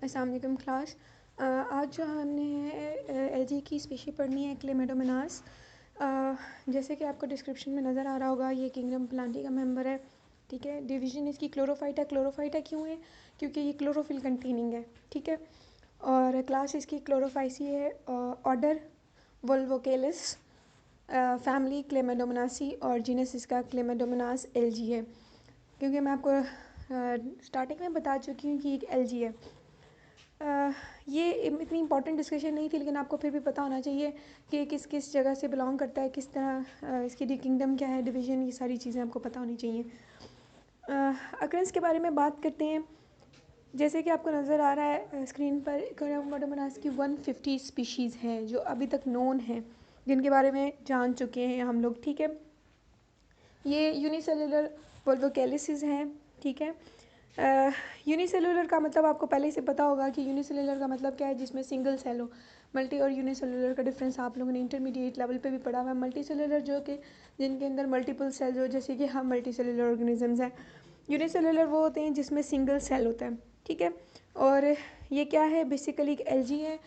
अस्सलाम वालेकुम क्लास। आज जो हमने एलजी की स्पीशी पढ़नी है क्लेमेडोमोनास। जैसे कि आपको डिस्क्रिप्शन में नज़र आ रहा होगा, ये किंगडम प्लांटी का मेंबर है। ठीक है, डिवीजन इसकी क्लोरोफाइटा। क्लोरोफाइटा क्यों है? क्योंकि ये क्लोरोफिल कंटेनिंग है। ठीक है, और क्लास इसकी क्लोरोफाइसी है। ऑर्डर वोल्वोकेलिस, फैमिली क्लेमेडोमोनासी, और जीनस इसका क्लेमेडोमोनास एलजी है। क्योंकि मैं आपको स्टार्टिंग में बता चुकी हूँ कि एक एलजी है। ये इतनी इंपॉर्टेंट डिस्कशन नहीं थी, लेकिन आपको फिर भी पता होना चाहिए कि किस किस जगह से बिलोंग करता है, किस तरह इसकी किंगडम क्या है, डिवीज़न, ये सारी चीज़ें आपको पता होनी चाहिए। अकरेंस के बारे में बात करते हैं। जैसे कि आपको नज़र आ रहा है स्क्रीन पर, क्लेमेडोमोनास की 150 स्पीशीज़ हैं जो अभी तक नोन हैं, जिनके बारे में जान चुके हैं हम लोग। ठीक है, ये यूनिसेलुलर वोल्वोकेलिसिस हैं। ठीक है, यूनिसेलुलर का मतलब आपको पहले से पता होगा कि यूनिसेलुलर का मतलब क्या है, जिसमें सिंगल सेल हो। मल्टी और यूनिसेलुलर का डिफरेंस आप लोगों ने इंटरमीडिएट लेवल पे भी पढ़ा हुआ है। मल्टी सेलुलर जो कि जिनके अंदर मल्टीपल सेल्स हो, जैसे कि हम मल्टी सेलुलर ऑर्गेनिजम्स हैं। यूनिसेलुलर वो होते हैं जिसमें सिंगल सेल होता है। ठीक है, और ये क्या है, बेसिकली एक एलजी है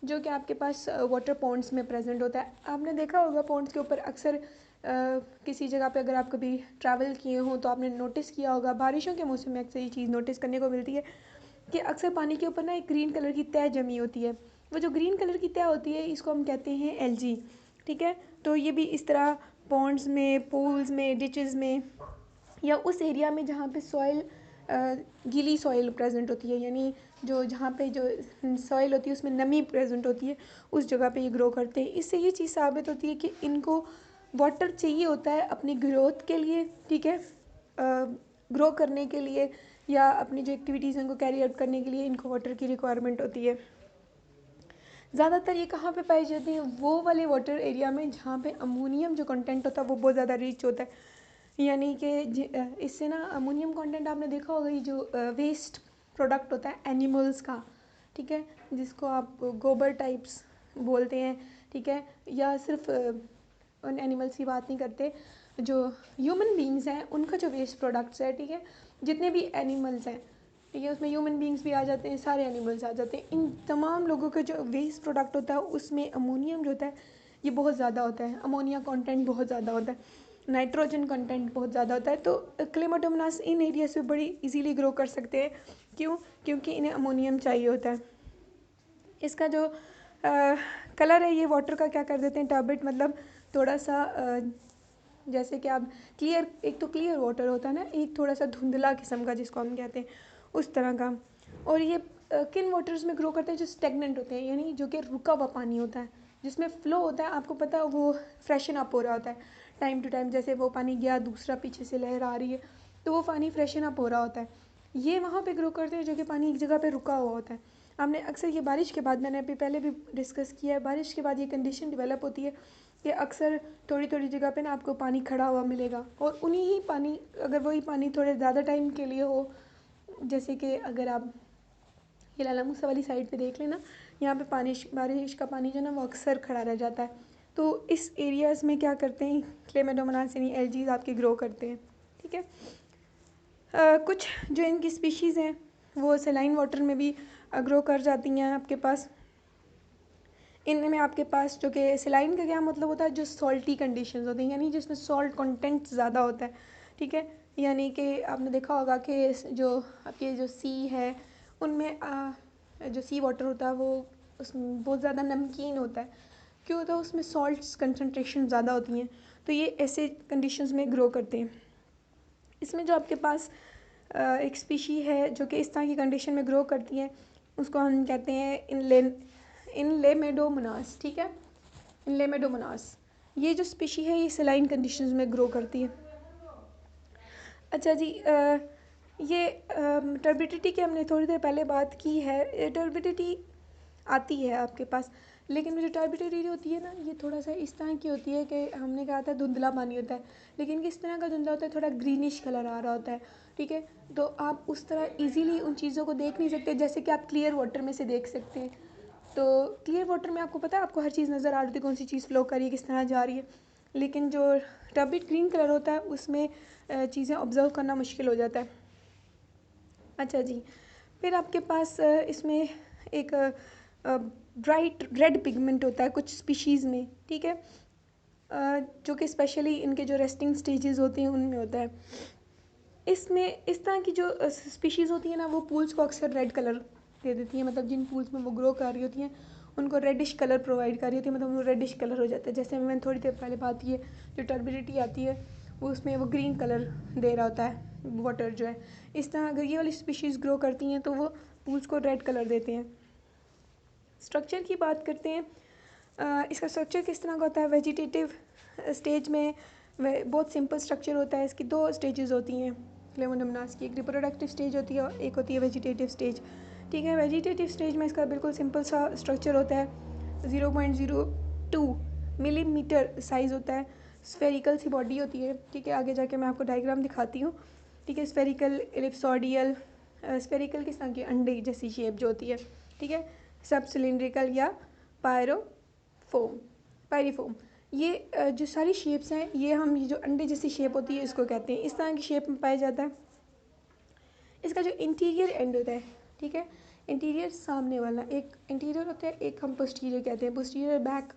जो कि आपके पास वाटर पॉन्ड्स में प्रेजेंट होता है। आपने देखा होगा पॉन्ड्स के ऊपर अक्सर किसी जगह पे अगर आप कभी ट्रैवल किए हों तो आपने नोटिस किया होगा, बारिशों के मौसम में अक्सर ये चीज़ नोटिस करने को मिलती है कि अक्सर पानी के ऊपर ना एक ग्रीन कलर की तह जमी होती है। वो जो ग्रीन कलर की तह होती है, इसको हम कहते हैं एलजी। ठीक है, तो ये भी इस तरह पॉन्ड्स में, पूल्स में, डिचेस में, या उस एरिया में जहाँ पे सॉइल गीली सॉइल प्रेजेंट होती है, यानी जो जहाँ पे जो सॉइल होती है उसमें नमी प्रेजेंट होती है, उस जगह पे ये ग्रो करते हैं। इससे ये चीज़ साबित होती है कि इनको वाटर चाहिए होता है अपनी ग्रोथ के लिए। ठीक है, ग्रो करने के लिए या अपनी जो एक्टिविटीज़ हैं उनको कैरी आउट करने के लिए इनको वाटर की रिक्वायरमेंट होती है। ज़्यादातर ये कहाँ पे पाई जाती है? वो वाले वाटर एरिया में जहाँ पे अमोनियम जो कंटेंट होता है वो बहुत ज़्यादा रिच होता है। यानी कि इससे ना अमोनियम कंटेंट आपने देखा होगा, ये जो वेस्ट प्रोडक्ट होता है एनिमल्स का, ठीक है, जिसको आप गोबर टाइप्स बोलते हैं। ठीक है, या सिर्फ उन एनिमल्स की बात नहीं करते, जो ह्यूमन बींग्स हैं उनका जो वेस्ट प्रोडक्ट्स है। ठीक है, जितने भी एनिमल्स हैं, ठीक है, उसमें ह्यूमन बींग्स भी आ जाते हैं, सारे एनिमल्स आ जाते हैं। इन तमाम लोगों का जो वेस्ट प्रोडक्ट होता है उसमें अमोनियम जो होता है ये बहुत ज़्यादा होता है। अमोनिया कंटेंट बहुत ज़्यादा होता है, नाइट्रोजन कंटेंट बहुत ज़्यादा होता है। तो क्लेमेडोमोनास इन एरियाज पे बड़ी इजीली ग्रो कर सकते हैं। क्यों? क्योंकि इन्हें अमोनियम चाहिए होता है। इसका जो कलर है ये वाटर का क्या कर देते हैं, टर्बिड, मतलब थोड़ा सा जैसे कि आप क्लियर, एक तो क्लियर वाटर होता है ना, एक थोड़ा सा धुंधला किस्म का जिसको हम कहते हैं, उस तरह का। और ये किन वाटर्स में ग्रो करते हैं? जो स्टेगनेंट होते हैं, यानी जो कि रुका हुआ पानी होता है, जिसमें फ़्लो होता है। आपको पता है वो फ्रेशन अप हो रहा होता है टाइम टू टाइम, जैसे वो पानी गया, दूसरा पीछे से लहर आ रही है, तो वो पानी फ्रेशन अप हो रहा होता है। ये वहाँ पे ग्रो करते हैं जो कि पानी एक जगह पे रुका हुआ होता है। हमने अक्सर ये बारिश के बाद, मैंने अभी पहले भी डिस्कस किया है, बारिश के बाद ये कंडीशन डेवलप होती है कि अक्सर थोड़ी थोड़ी जगह पे ना आपको पानी खड़ा हुआ मिलेगा, और उन्हीं ही पानी, अगर वही पानी थोड़े ज़्यादा टाइम के लिए हो, जैसे कि अगर आप ये लाला मूसा वाली साइड पे देख लेना, यहाँ पे बारिश का पानी जो ना वो अक्सर खड़ा रह जाता है। तो इस एरियाज़ में क्या करते हैं, क्लेमेडोमोनास यानी एल्गीज आपके ग्रो करते हैं। ठीक है, कुछ जो इनकी स्पीशीज़ हैं वो सलाइन वाटर में भी ग्रो कर जाती हैं आपके पास। इनमें आपके पास जो कि सलाइन का क्या मतलब होता है, जो सॉल्टी कंडीशंस होती हैं, यानी जिसमें सॉल्ट कंटेंट ज़्यादा होता है। ठीक है, यानी कि आपने देखा होगा कि जो आपके जो सी है उनमें जो सी वाटर होता है वो उसमें बहुत ज़्यादा नमकीन होता है। क्यों होता है? उसमें सॉल्ट्स कंसनट्रेशन ज़्यादा होती हैं, तो ये ऐसे कंडीशंस में ग्रो करते हैं। इसमें जो आपके पास एक स्पीशी है जो कि इस तरह की कंडीशन में ग्रो करती है, उसको हम कहते हैं इनलेमेडोमोनास। ठीक है, इनलेमेडोमोनास, ये जो स्पीशी है ये सलाइन कंडीशंस में ग्रो करती है। अच्छा जी, ये टर्बिडिटी की हमने थोड़ी देर पहले बात की है। टर्बिडिटी आती है आपके पास, लेकिन जो टर्बिडिटी होती है ना, ये थोड़ा सा इस तरह की होती है कि हमने कहा था धुंधला पानी होता है, लेकिन किस तरह का धुंधला होता है, थोड़ा ग्रीनिश कलर आ रहा होता है। ठीक है, तो आप उस तरह इजीली उन चीज़ों को देख नहीं सकते जैसे कि आप क्लियर वाटर में से देख सकते हैं। तो क्लियर वाटर में आपको पता है, आपको हर चीज़ नज़र आ रही है, कौन सी चीज़ फ्लो कर रही है, किस तरह जा रही है। लेकिन जो टर्बिड ग्रीन कलर होता है उसमें चीज़ें ऑब्जर्व करना मुश्किल हो जाता है। अच्छा जी, फिर आपके पास इसमें एक ब्राइट रेड पिगमेंट होता है कुछ स्पीशीज़ में, ठीक है, जो कि स्पेशली इनके जो रेस्टिंग स्टेजेस होते हैं उनमें होता है। इसमें इस तरह की जो स्पीशीज़ होती है ना, वो पूल्स को अक्सर रेड कलर दे देती हैं, मतलब जिन पूल्स में वो ग्रो कर रही होती हैं उनको रेडिश कलर प्रोवाइड कर रही होती है, मतलब वो रेडिश कलर हो जाता है। जैसे मैंने थोड़ी देर पहले बात की है, जो टर्बिडिटी आती है वो उसमें वो ग्रीन कलर दे रहा होता है वाटर जो है। इस तरह अगर ये वाली स्पीशीज़ ग्रो करती हैं तो वो पूल्स को रेड कलर देते हैं। स्ट्रक्चर की बात करते हैं, इसका स्ट्रक्चर किस तरह का होता है। वेजिटेटिव स्टेज में बहुत सिंपल स्ट्रक्चर होता है। इसकी 2 स्टेजेस होती हैं क्लेमोडोमोनास की, एक रिप्रोडक्टिव स्टेज होती है और एक होती है वेजिटेटिव स्टेज, ठीक है। वेजिटेटिव स्टेज में इसका बिल्कुल सिंपल सा स्ट्रक्चर होता है, 0.02 मिलीमीटर साइज़ होता है, स्फेरिकल सी बॉडी होती है, ठीक है। आगे जाके मैं आपको डायग्राम दिखाती हूँ, ठीक है। स्फेरिकल, एलिप्सोइडल, स्फेरिकल किस तरह की अंडे जैसी शेप जो होती है, ठीक है। सब सिलिंड्रिकल या पायरीफोम, ये जो सारी शेप्स हैं ये हम ये जो अंडे जैसी शेप होती है इसको कहते हैं। इस तरह की शेप में पाया जाता है। इसका जो इंटीरियर एंड होता है, ठीक है, इंटीरियर सामने वाला, एक इंटीरियर होता है, एक हम पोस्टीरियर कहते हैं। पोस्टीरियर बैक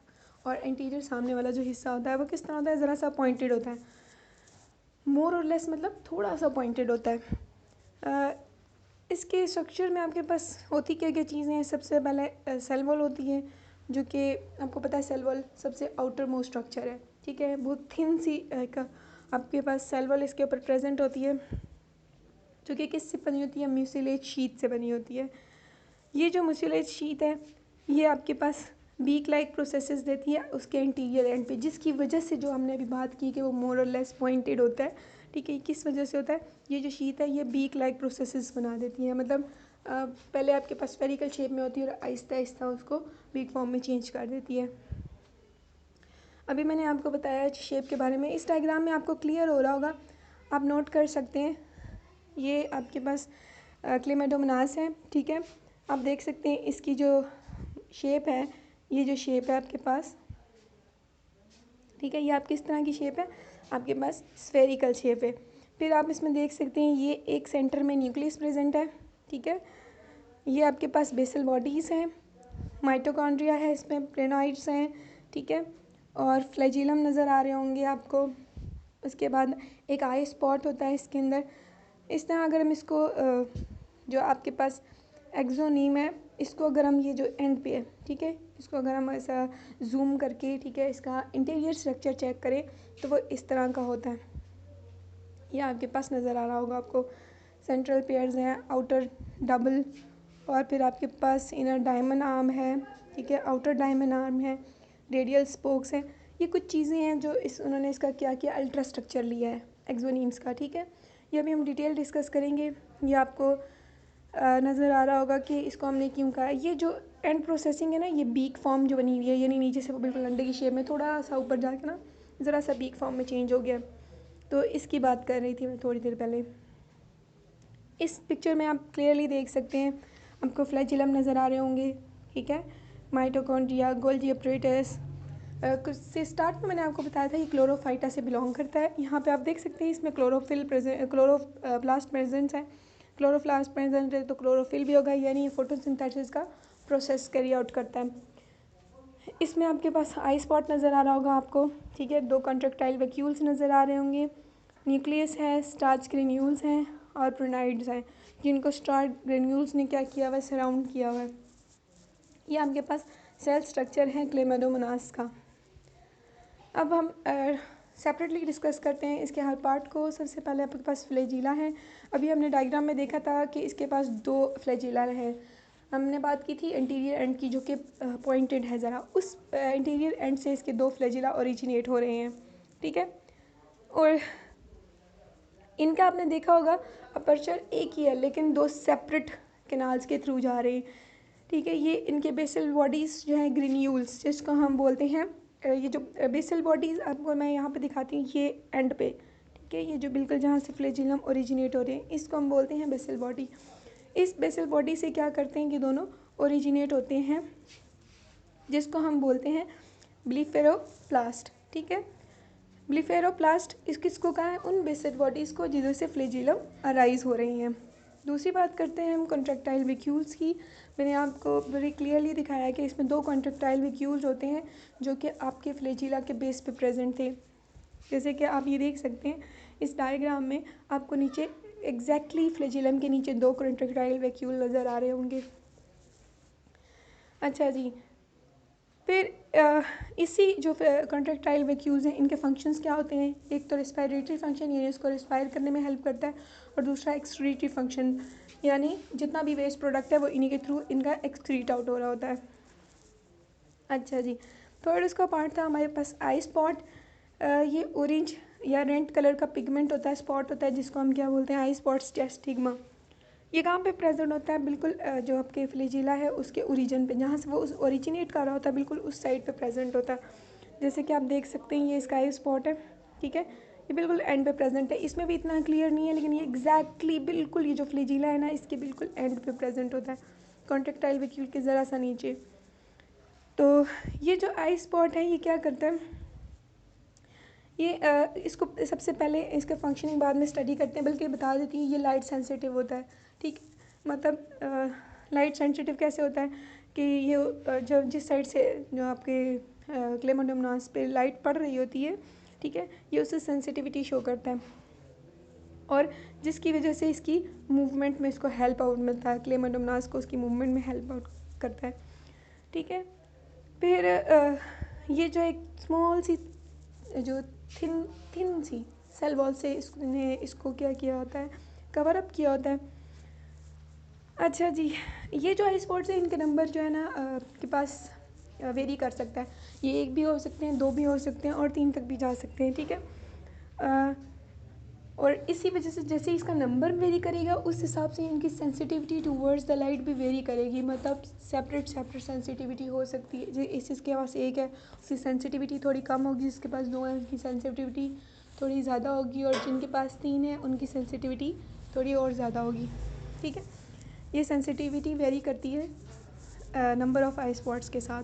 और इंटीरियर सामने वाला जो हिस्सा होता है वो किस तरह होता है, ज़रा सा पॉइंटेड होता है, मोर और लेस, मतलब थोड़ा सा पॉइंटेड होता है। इसके स्ट्रक्चर में आपके पास होती क्या क्या चीज़ें हैं। सबसे पहले सेल वॉल होती है, जो कि आपको पता है सेल वॉल सबसे आउटर मोस्ट स्ट्रक्चर है, ठीक है। बहुत थिन सी आपके पास सेल वॉल इसके ऊपर प्रेजेंट होती है, जो कि किससे बनी होती है, म्यूसिलेज शीट से बनी होती है। ये जो म्यूसिलेज शीट है ये आपके पास बीक लाइक प्रोसेसेस देती है उसके इंटीरियर एंड पे, जिसकी वजह से जो हमने अभी बात की कि वो मोर और लेस पॉइंटेड होता है, ठीक है। किस वजह से होता है, ये जो शीट है ये बीक लाइक प्रोसेसेस बना देती है, मतलब पहले आपके पास स्फेरिकल शेप में होती है और आहिस्ता आहिस्ता उसको बीक फॉर्म में चेंज कर देती है। अभी मैंने आपको बताया शेप के बारे में, इस डायग्राम में आपको क्लियर हो रहा होगा, आप नोट कर सकते हैं। ये आपके पास क्लेमाइडोमोनास है, ठीक है। आप देख सकते हैं इसकी जो शेप है, ये जो शेप है आपके पास, ठीक है, ये आप किस तरह की शेप है, आपके पास स्फेरिकल शेप है। फिर आप इसमें देख सकते हैं ये एक सेंटर में न्यूक्लियस प्रेजेंट है, ठीक है। ये आपके पास बेसल बॉडीज़ हैं, माइटोकॉन्ड्रिया है, इसमें प्लेनॉइड्स हैं, ठीक है, और फ्लैजिलम नज़र आ रहे होंगे आपको। उसके बाद एक आई स्पॉट होता है इसके अंदर। इस तरह अगर हम इसको जो आपके पास एक्सोनीम है, इसको अगर हम ये जो एंड पे है, ठीक है, इसको अगर हम ऐसा जूम करके, ठीक है, इसका इंटीरियर स्ट्रक्चर चेक करें तो वो इस तरह का होता है। ये आपके पास नज़र आ रहा होगा आपको। सेंट्रल पेयर्स हैं, आउटर डबल, और फिर आपके पास इनर डायमंड आर्म है, ठीक है, आउटर डायमंड आर्म है, रेडियल स्पोक्स हैं। ये कुछ चीज़ें हैं जो उन्होंने इसका क्या किया, अल्ट्रा स्ट्रक्चर लिया है एक्सोनीम्स का, ठीक है। ये अभी हम डिटेल डिस्कस करेंगे। ये आपको नज़र आ रहा होगा कि इसको हमने क्यों कहा। ये जो एंड प्रोसेसिंग है ना, ये बीक फॉर्म जो बनी हुई है, यानी नीचे से वो बिल्कुल अंडे की शेप में थोड़ा सा ऊपर जाके ना ज़रा सा बीक फॉर्म में चेंज हो गया, तो इसकी बात कर रही थी मैं थोड़ी देर पहले। इस पिक्चर में आप क्लियरली देख सकते हैं, आपको फ्लैजिलम नज़र आ रहे होंगे, ठीक है, माइटोकॉन्ड्रिया, गोल्जी अपरेटस। कुछ से स्टार्ट में मैंने आपको बताया था ये क्लोरोफाइटा से बिलोंग करता है। यहाँ पे आप देख सकते हैं इसमें क्लोरोप्लास्ट प्रेजेंट है। क्लोरोप्लास्ट प्रेजेंट है तो क्लोरोफिल भी होगा, यानी फोटोसिंथेसिस का प्रोसेस कैरी आउट करता है। इसमें आपके पास आई स्पॉट नज़र आ रहा होगा आपको, ठीक है, 2 कॉन्ट्रेक्टाइल वैक्यूल्स नज़र आ रहे होंगे, न्यूक्लियस है, स्टार्च ग्रेन्यूल्स हैं और प्रोनाइड्स हैं, जिनको स्टार्च ग्रेन्यूल्स ने क्या किया हुआ है, सराउंड किया हुआ है। ये आपके पास सेल स्ट्रक्चर है क्लेमाइडोमोनास का। अब हम सेपरेटली डिस्कस करते हैं इसके हर पार्ट को। सबसे पहले आपके पास फ्लैजिला है। अभी हमने डायग्राम में देखा था कि इसके पास 2 फ्लैजिला हैं। हमने बात की थी इंटीरियर एंड की, जो कि पॉइंटेड है ज़रा, उस इंटीरियर एंड से इसके 2 फ्लैजिला ओरिजिनेट हो रहे हैं, ठीक है। और इनका आपने देखा होगा अपर्चर एक ही है, लेकिन 2 सेपरेट कैनाल्स के थ्रू जा रहे हैं, ठीक है। ये इनके बेसल बॉडीज़ जो हैं ग्रेन्यूल्स, जिसको हम बोलते हैं, ये जो बेसल बॉडीज़ आपको मैं यहाँ पे दिखाती हूँ, ये एंड पे, ठीक है, ये जो बिल्कुल जहाँ से फ्लैजिलम ओरिजिनेट हो रहे हैं इसको हम बोलते हैं बेसल बॉडी। इस बेसल बॉडी से क्या करते हैं कि दोनों ओरिजिनेट होते हैं, जिसको हम बोलते हैं ब्लीफेरोप्लास्ट, ठीक है। ब्लीफेरोप्लास्ट इस किसको कहा है, उन बेसल बॉडीज़ को जिधर से फ्लैजिलम अराइज हो रही हैं। दूसरी बात करते हैं हम कॉन्ट्रैक्टाइल वैक्यूल्स की। मैंने आपको वेरी क्लियरली दिखाया कि इसमें 2 कॉन्ट्रैक्टाइल वैक्यूल्स होते हैं जो कि आपके फ्लैजिला के बेस पे प्रेजेंट थे। जैसे कि आप ये देख सकते हैं इस डायग्राम में आपको नीचे एग्जैक्टली फ्लैजिलम के नीचे 2 कॉन्ट्रैक्टाइल वैक्यूल नज़र आ रहे होंगे। अच्छा जी, फिर इसी जो कॉन्ट्रैक्टाइल वैक्यूल्स हैं इनके फंक्शंस क्या होते हैं? एक तो रेस्पिरेटरी फंक्शन यानी इसको रेस्पायर करने में हेल्प करता है, और दूसरा एक्सक्रीटरी फंक्शन यानी जितना भी वेस्ट प्रोडक्ट है वो इन्हीं के थ्रू इनका एक्सक्रीट आउट हो रहा होता है। अच्छा जी, थर्ड इसका पार्ट था हमारे पास आई स्पॉट। ये ऑरेंज या रेड कलर का पिगमेंट होता है, स्पॉट होता है, जिसको हम क्या बोलते हैं? आई स्पॉट्स या स्टिग्मा। ये कहाँ पे प्रेजेंट होता है? बिल्कुल जो आपके फ्लैजिला है उसके ओरिजिन पे, जहाँ से वो उस ओरिजिनेट कर रहा होता है बिल्कुल उस साइड पे प्रेजेंट होता है। जैसे कि आप देख सकते हैं ये इसका आई स्पॉट है, ठीक है, ये बिल्कुल एंड पे प्रेजेंट है। इसमें भी इतना क्लियर नहीं है, लेकिन ये एग्जैक्टली बिल्कुल ये जो फ्लैजिला है ना इसके बिल्कुल एंड पे प्रेजेंट होता है, कॉन्ट्रैक्टाइल वैक्यूल के ज़रा सा नीचे। तो ये जो आई स्पॉट है ये क्या करता है? ये इसको सबसे पहले इसका फंक्शनिंग बाद में स्टडी करते हैं, बल्कि बता देती हूँ ये लाइट सेंसिटिव होता है, ठीक। मतलब लाइट सेंसिटिव कैसे होता है कि ये जब जिस साइड से जो आपके क्लेमोडोमोनास पे लाइट पड़ रही होती है, ठीक है, ये उससे सेंसिटिविटी शो करता है, और जिसकी वजह से इसकी मूवमेंट में इसको हेल्प आउट मिलता है, क्लेमोडोमोनास को उसकी मूवमेंट में हेल्प आउट करता है, ठीक है। फिर ये जो एक स्मॉल सी जो थिन सी सेल वॉल से इसको क्या किया होता है? कवर अप किया होता है। अच्छा जी, ये जो आई स्पॉट्स हैं इनके नंबर जो है ना के पास वेरी कर सकता है। ये 1 भी हो सकते हैं, 2 भी हो सकते हैं, और 3 तक भी जा सकते हैं, ठीक है। और इसी वजह से जैसे इसका नंबर वेरी करेगा उस हिसाब से इनकी सेंसिटिविटी टूवर्ड्स द लाइट भी वेरी करेगी। मतलब सेपरेट सेंसिटिविटी हो सकती है। इसके पास 1 है उसकी सेंसिटिविटी थोड़ी कम होगी, जिसके पास 2 है उनकी सेंसिटिविटी थोड़ी ज़्यादा होगी, और जिनके पास 3 है उनकी सेंसिटिविटी थोड़ी और ज़्यादा होगी, ठीक है। ये सेंसिटिविटी वेरी करती है नंबर ऑफ़ आई स्पॉट्स के साथ।